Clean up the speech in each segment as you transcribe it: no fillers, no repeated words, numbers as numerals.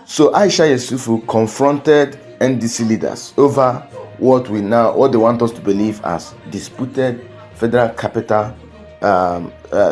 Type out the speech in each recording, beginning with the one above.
So Aisha Yesufu confronted NDC leaders over what they want us to believe as disputed Federal Capital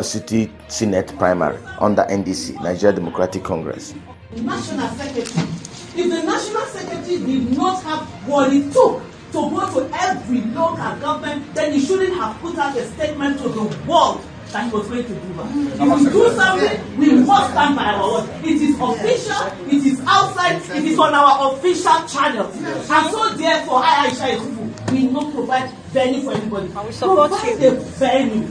City Senate primary under NDC, Nigeria Democratic Congress. National Secretary. If the National Secretary did not have what it took to go to every local government, then he shouldn't have put out a statement to the world that he was going to do that. If we do something, we must stand by our word. It is official, it is outside, it is on our official channels. And so therefore, Aisha Yesufu will not provide venue for anybody. We support provide you. A venue.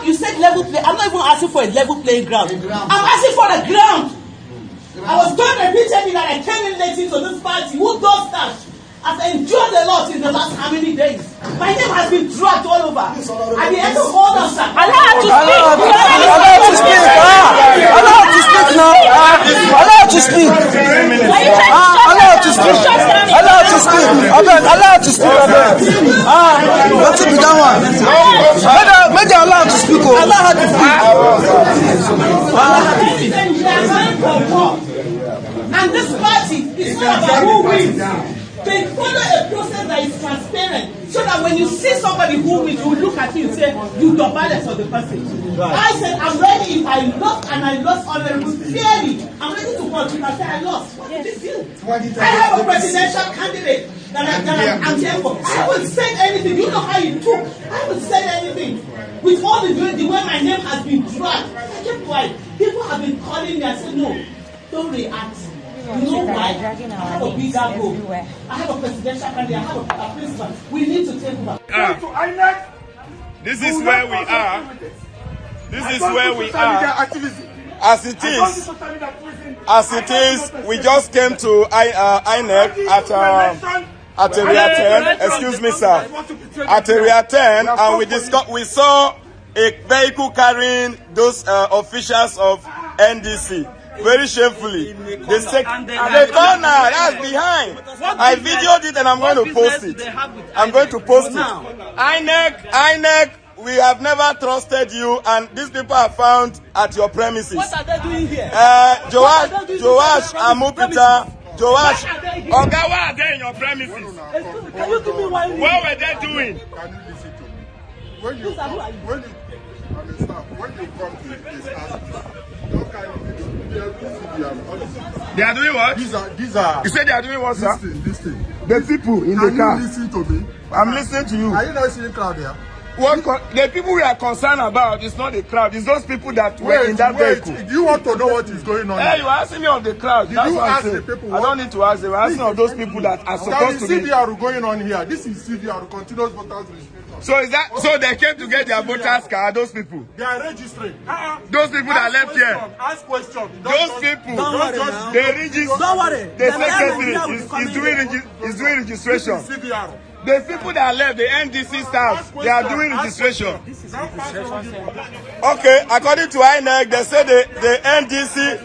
You said level play. I'm not even asking for a level playing ground. I'm asking for a ground. I was told repeatedly that I came in late into this party. Who does that? I've endured a lot in the last how many days? My name has been dragged all over. At the end of all of that, allow to speak. Allow to speak now. Allow to speak. Allow to speak. Allow to speak. Allow to speak. What's it be that one? Make them allow to speak. Allow her to speak. And this party is not about who wins. They follow a process that is transparent, so that when you see somebody who wins, you look at it and say, you the balance of the person. Right. I said, I'm ready if I lost and I lost honorable fairly. I'm ready to vote. You can say I lost. What did it do? I have a presidential candidate that I'm here for. I haven't said anything. You know how you took. I haven't said anything. With all the way my name has been dragged, I kept quiet. People have been calling me and said, no, don't react. You know why? I have a bigger goal. I have a presidential candidate. I have a principal. We need to take over. This is where we are. This is where we are. As it is, we just came to INEC at area 10. Excuse me, sir. At area 10, and we saw a vehicle carrying those officials of NDC. Very shamefully. They say, the corner, that's behind. I videoed it and I'm going to post it. I'm going to post it. INEC, we have never trusted you, and these people are found at your premises. What are they doing here? Joash, Amupita, Joash. Oga, why are they in your premises? Can you give me one? What were they doing? Can you listen to me? When you come to this house, they are doing what? These are. You said they are doing what, sir? This thing. The people in the car. Can you listen to me? I'm listening to you. Are you not seeing the crowd here? The people we are concerned about is not the crowd. It's those people that were in that vehicle. Do you want to know what is going on? Hey, you are asking me of the crowd. Did That's you what ask I'm the saying. people? I don't need to ask them. I'm asking of those people that are supposed to be. There is CVR going on here. This is CVR, continuous voters registration. So is that so they came to get their voters card? Those people. They are registering. Those people that left here. Ask questions. Those people. They register. Don't worry. The secretary is doing registration. CVR. The people that left, the NDC staff, they are doing registration. Okay, according to INEC, they say the NDC,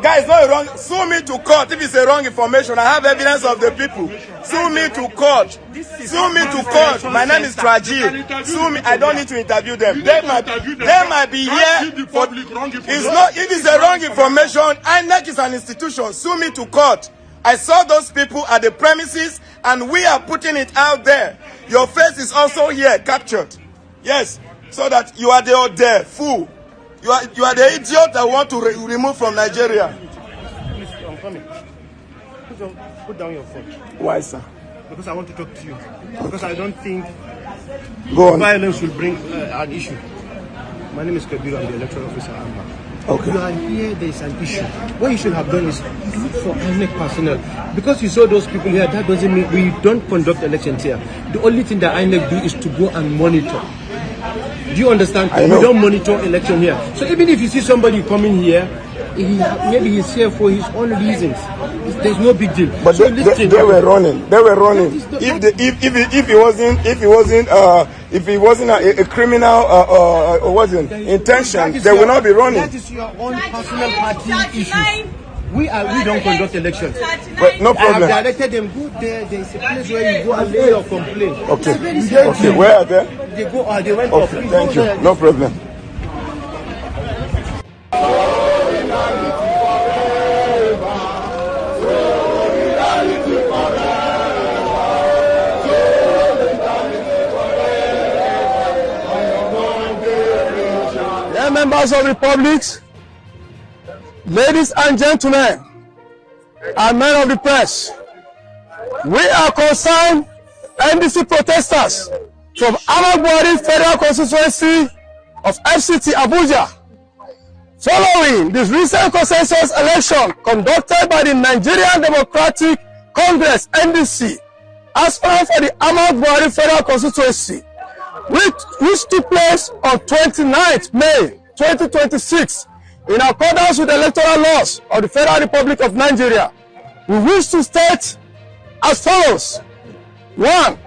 guys, not wrong. Sue me to court if it's a wrong information. I have evidence of the people. Sue me to court. Sue me to court. My name is Traji. Sue me. I don't need to interview them. They might be here. For, it's not. If it's a wrong information, INEC is an institution. Sue me to court. I saw those people at the premises, and we are putting it out there. Your face is also here, captured. Yes, so that you are there, fool. You are the idiot that want to remove from Nigeria. I'm coming. Put down your phone. Why, sir? Because I want to talk to you. Because I don't think violence will bring an issue. My name is Kabiru. I'm the electoral officer. Okay. You are here, there is an issue. What you should have done is look for INEC personnel. Because you saw those people here, that doesn't mean we don't conduct elections here. The only thing that INEC do is to go and monitor. Do you understand? We don't monitor election here. So even if you see somebody coming here, maybe he's here for his own reasons. There's no big deal. But so they were running. They were running. If it wasn't a criminal intention, they will not be running. That is your own personal party issue. We don't conduct elections. But no problem. I have directed them, go there. There is a place where you go and lay your complaint. Okay. Where are they? They went off. Thank you. No problem. members of the public, ladies and gentlemen, and men of the press, we are concerned NDC protesters from Amagbori Federal Constituency of FCT Abuja, following this recent consensus election conducted by the Nigerian Democratic Congress NDC, aspirant for the Amagbori Federal Constituency, which took place on 29th May 2026 in accordance with the electoral laws of the Federal Republic of Nigeria. We wish to state as follows. 1.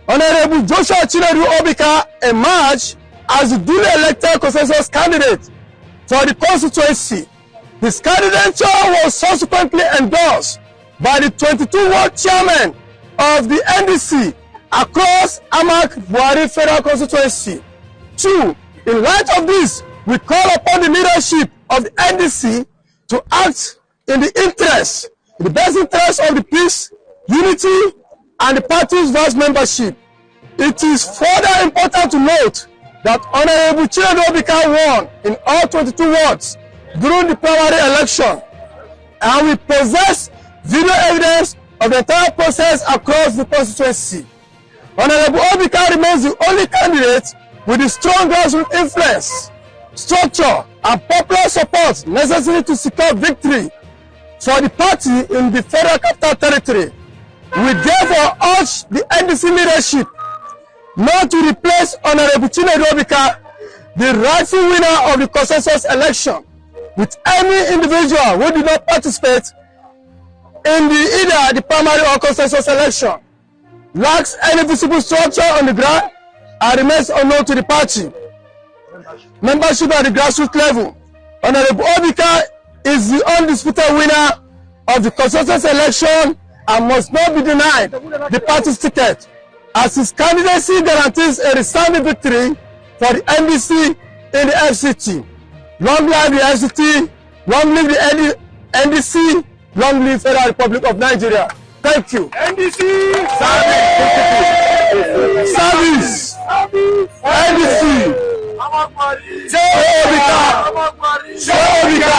Honorable Joshua Chinedu Obika emerged as the duly elected consensus candidate for the constituency. His candidature was subsequently endorsed by the 22 ward chairman of the NDC across Amagbori Federal Constituency. 2. In light of this, we call upon the leadership of the NDC to act in the best interest of the peace, unity, and the party's vast membership. It is further important to note that Honorable Chinedu Obika won in all 22 wards during the primary election, and we possess video evidence of the entire process across the constituency. Honorable Obika remains the only candidate with the strong grassroots influence, structure, and popular support necessary to secure victory for the party in the Federal Capital Territory. We therefore urge the NDC leadership not to replace Honorable Chinedu Obika, the rightful winner of the consensus election, with any individual who did not participate in either the primary or consensus election, lacks any visible structure on the ground, and remains unknown to the party. Membership at the grassroots level. Honorable Obika is the undisputed winner of the consensus election and must not be denied the party's ticket, as his candidacy guarantees a resounding victory for the NDC in the FCT. Long live the FCT, long live the NDC, long live Federal Republic of Nigeria. Thank you. NDC! Service! NDC! Jai Obika! Jai Obika!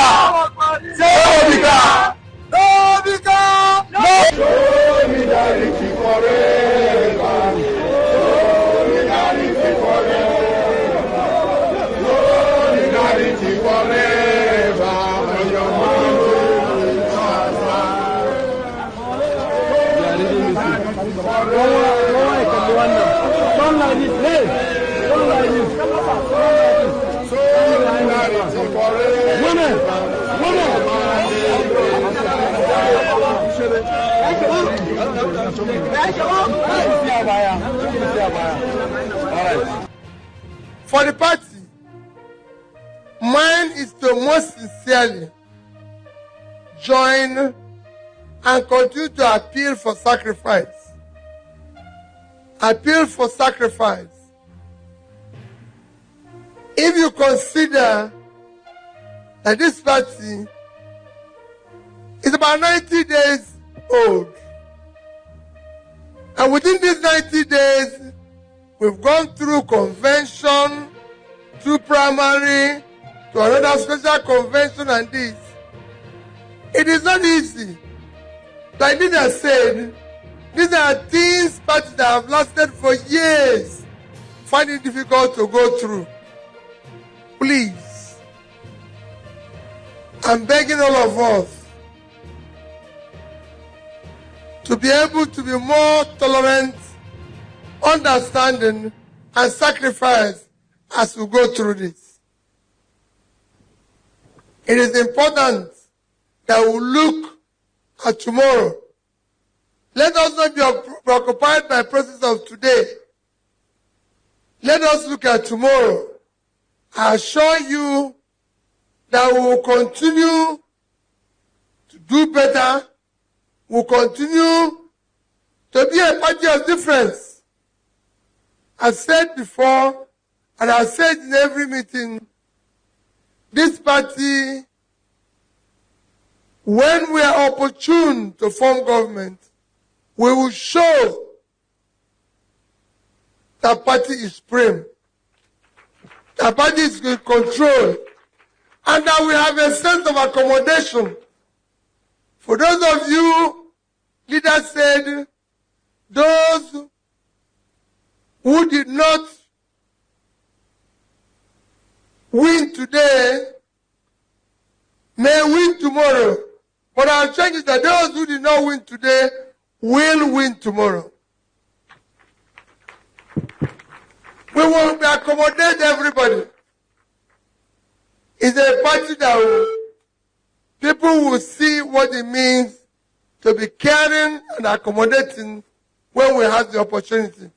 Jai Obika! Solidarity forever! Solidarity forever! Solidarity forever! For the party, mine is to most sincerely join and continue to appeal for sacrifice. Appeal for sacrifice. If you consider that this party is about 90 days old, and within these 90 days, we've gone through convention, through primary, to another special convention, and this. It is not easy. Like Lydia said, these are things parties that have lasted for years, find it difficult to go through. Please, I'm begging all of us to be able to be more tolerant, understanding, and sacrifice as we go through this. It is important that we look at tomorrow. Let us not be preoccupied by the process of today. Let us look at tomorrow. I assure you that we will continue to do better. We will continue to be a party of difference. I said before, and I said in every meeting, this party, when we are opportune to form government, we will show that party is supreme. That party is in control. and that we have a sense of accommodation. For those of you, leaders said, those who did not win today may win tomorrow. But our change is that those who did not win today will win tomorrow. We will accommodate everybody. It's a party that people will see what it means to be caring and accommodating when we have the opportunity.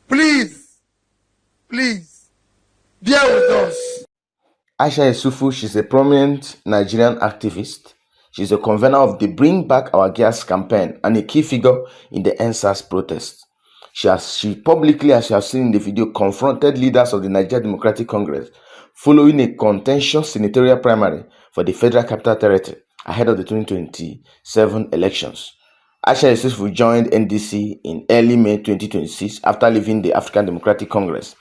Please, please, bear with us. Aisha Yesufu, she's a prominent Nigerian activist. She's a convener of the Bring Back Our Gas campaign and a key figure in the NSAS protest. She publicly, as you have seen in the video, confronted leaders of the Nigeria Democratic Congress following a contentious senatorial primary for the Federal Capital Territory ahead of the 2027 elections. Aisha Yesufu joined NDC in early May 2026 after leaving the African Democratic Congress,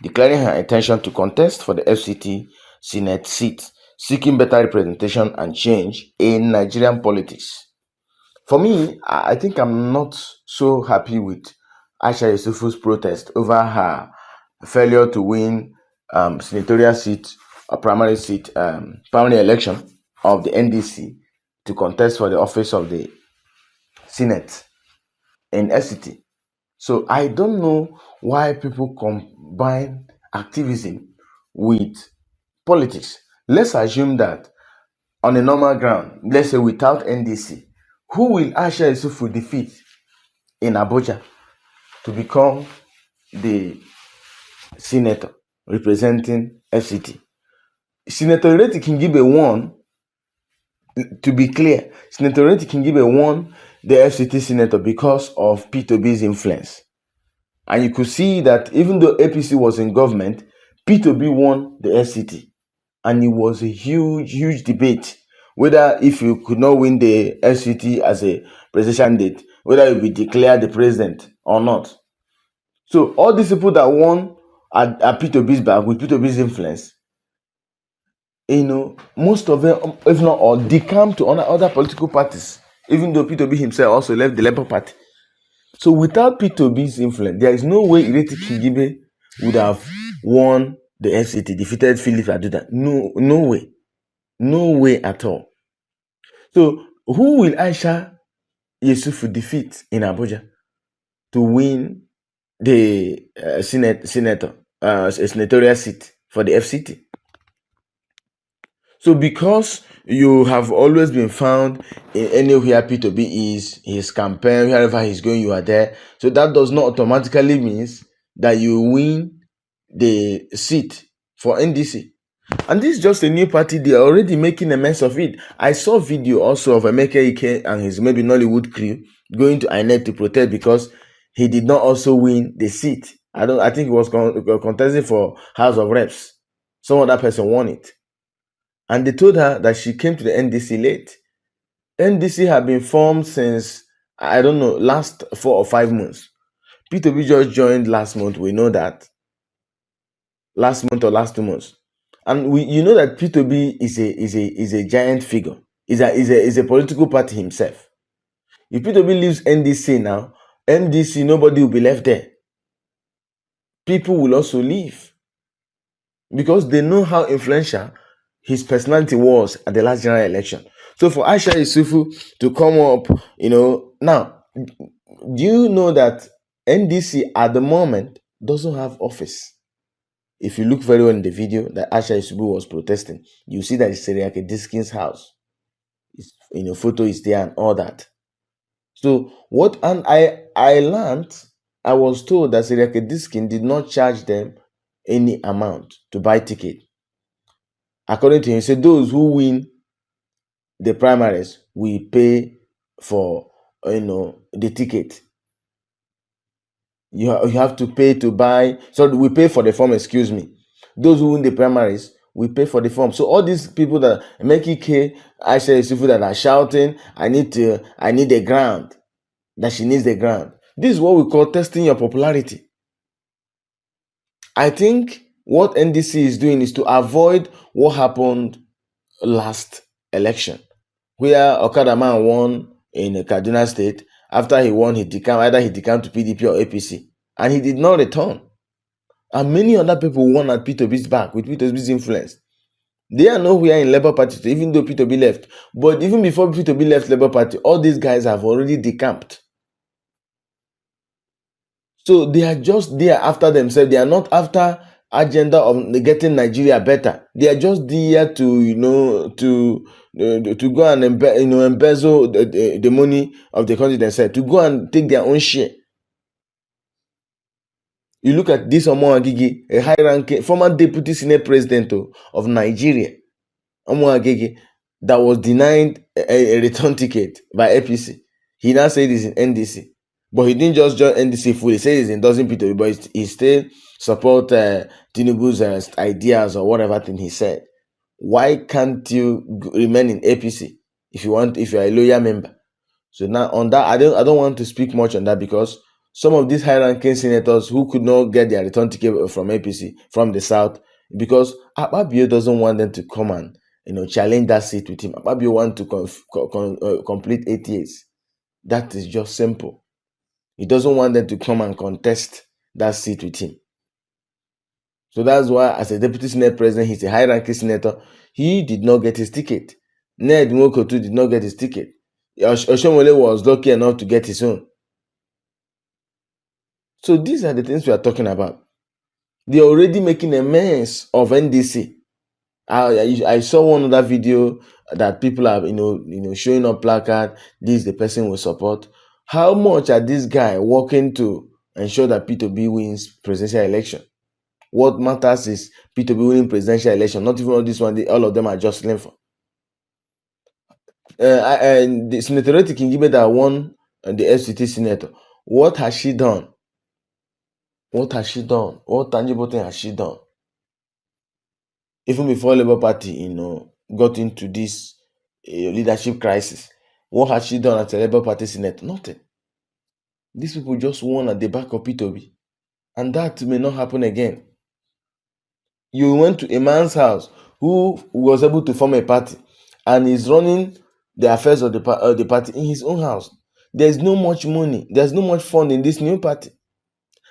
declaring her intention to contest for the FCT Senate seat, seeking better representation and change in Nigerian politics. For me, I think I'm not so happy with Aisha Yesufu's protest over her failure to win senatorial seat or primary election of the NDC to contest for the office of the Senate in FCT. So I don't know why people combine activism with politics. Let's assume that on a normal ground, let's say without NDC, who will Aisha Yesufu defeat in Abuja to become the senator representing FCT? Senator Reti Kingibe won, to be clear, Senator Reti Kingibe won the FCT senator because of P2B's influence. And you could see that even though APC was in government, P2B won the FCT. And it was a huge debate whether if you could not win the FCT as a presidential candidate, whether you be declared the president or not. So all these people that won at P2B's back with P2B's influence, most of them, if not all, decamped to other political parties, even though P2B himself also left the Labour Party. So without P2B's influence, there is no way Ireti Kingibe would have won the FCT, defeated Philip Aduda. No way at all. So who will Aisha Yesufu defeat in Abuja to win the senatorial seat for the FCT? So because you have always been found in anywhere P2B is, his campaign, wherever he's going, you are there. So that does not automatically means that you win the seat for NDC. And this is just a new party. They are already making a mess of it. I saw video also of Emeka Ike and his maybe Nollywood crew going to INEC to protest because he did not also win the seat. I think he was contesting for House of Reps. Some other person won it. And they told her that she came to the NDC late. NDC had been formed since, I don't know, last 4 or 5 months. P2B just joined last month. We know that. Last month or last 2 months. And you know that P2B is a giant figure. Is a political party himself. If P2B leaves NDC now, NDC, nobody will be left there. People will also leave. Because they know how influential his personality was at the last general election. So for Aisha Yesufu to come up, now, do you know that NDC at the moment doesn't have office? If you look very well in the video that Aisha Yesufu was protesting, you see that it's Seriake Diskin's house. Photo is there and all that. So I learned, I was told that Seriake Diskin did not charge them any amount to buy ticket. According to him, he said those who win the primaries will pay for the ticket. You have to pay to buy. So we pay for the form. Excuse me. Those who win the primaries will pay for the form. So all these people that make Ike, Aisha Yesufu that are shouting, I need the ground. That she needs the ground. This is what we call testing your popularity. I think What NDC is doing is to avoid what happened last election, where Okada man won in Kaduna State. After he won, either he decamped to PDP or APC, and he did not return. And many other people won at P2B's back with P2B's influence. They are nowhere in Labour Party, even though P2B left. But even before P2B left Labour Party, all these guys have already decamped. So they are just there after themselves. They are not after agenda of getting Nigeria better. They are just there to go and embezzle the money of the country themselves, to go and take their own share. You look at this Omo Agege, a high-ranking former deputy senate president of Nigeria, Omo Agege, that was denied a return ticket by APC. He now said he's in NDC. But he didn't just join NDC fully. He said he's endorsing P2B, but he still support Tinubu's ideas or whatever thing he said. Why can't you remain in APC if you're a loyal member? So now on that, I don't want to speak much on that, because some of these high-ranking senators who could not get their return ticket from APC from the south, because Akpabio doesn't want them to come and challenge that seat with him. Akpabio want to complete 8 years. That is just simple. He doesn't want them to come and contest that seat with him. So that's why, as a deputy senate president, he's a high-ranking senator. He did not get his ticket. Ned Nwoko too did not get his ticket. Oshomole was lucky enough to get his own. So these are the things we are talking about. They're already making a mess of NDC. I saw one other video that people are showing up placard. This is the person we support. How much are this guy working to ensure that P2B wins presidential election? What matters is P2B winning presidential election. Not even all this one. All of them are just jostling for. The Senator Kingibe that won the FCT senator. What has she done? What has she done? What tangible thing has she done? Even before Labour Party, got into this leadership crisis, what has she done as a Labour Party senator? Nothing. These people just won at the back of P2B, and that may not happen again. You went to a man's house who was able to form a party, and is running the affairs of the party in his own house. There's no much money. There's no much fund in this new party,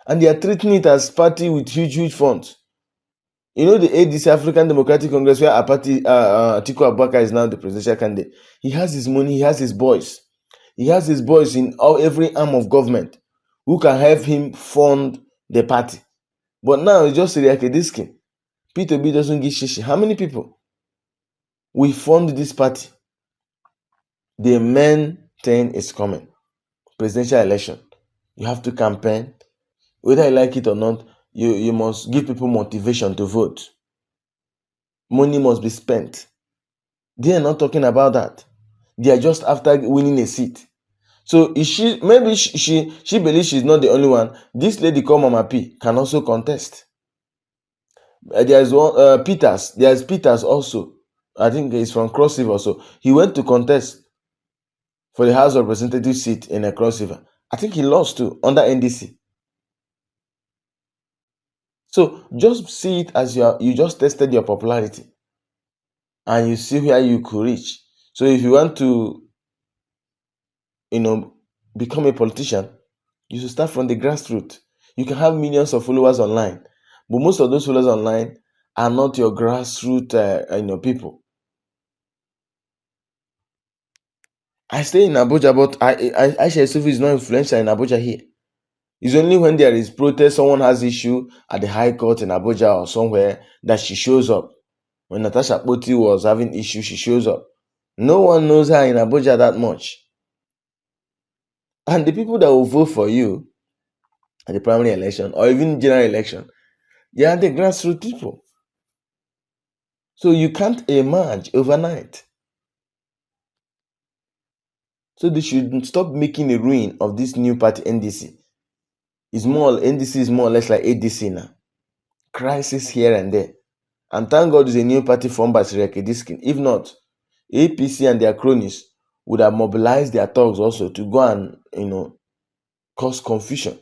and they are treating it as party with huge funds. The ADC, African Democratic Congress, where Atiku Abubakar is now the presidential candidate. He has his money, he has his boys. He has his boys in every arm of government who can help him fund the party. But now it's just like a diskin. P2B doesn't give shishi. How many people we fund this party? The main thing is coming. Presidential election. You have to campaign. Whether you like it or not, you must give people motivation to vote. Money must be spent. They are not talking about that. They are just after winning a seat. So maybe she believes she's not the only one. This lady called Mama P can also contest. There's one Peters. There's Peters also. I think he's from Cross River. So he went to contest for the House of Representatives seat in a Cross River. I think he lost too under NDC. So just see it as you just tested your popularity, and you see where you could reach. So if you want to, become a politician, you should start from the grassroots. You can have millions of followers online, but most of those followers online are not your grassroots, people. I stay in Abuja, but Aisha Yesufu is not influential in Abuja here. It's only when there is protest, someone has issue at the High Court in Abuja or somewhere, that she shows up. When Natasha Poti was having issues, she shows up. No one knows her in Abuja that much. And the people that will vote for you at the primary election or even general election, they are the grassroots people. So you can't emerge overnight. So they should stop making a ruin of this new party, NDC. NDC is more or less like ADC now. Crisis here and there. And thank God it's a new party formed by Sireke Diskin. If not, APC and their cronies would have mobilized their thugs also to go and, cause confusion.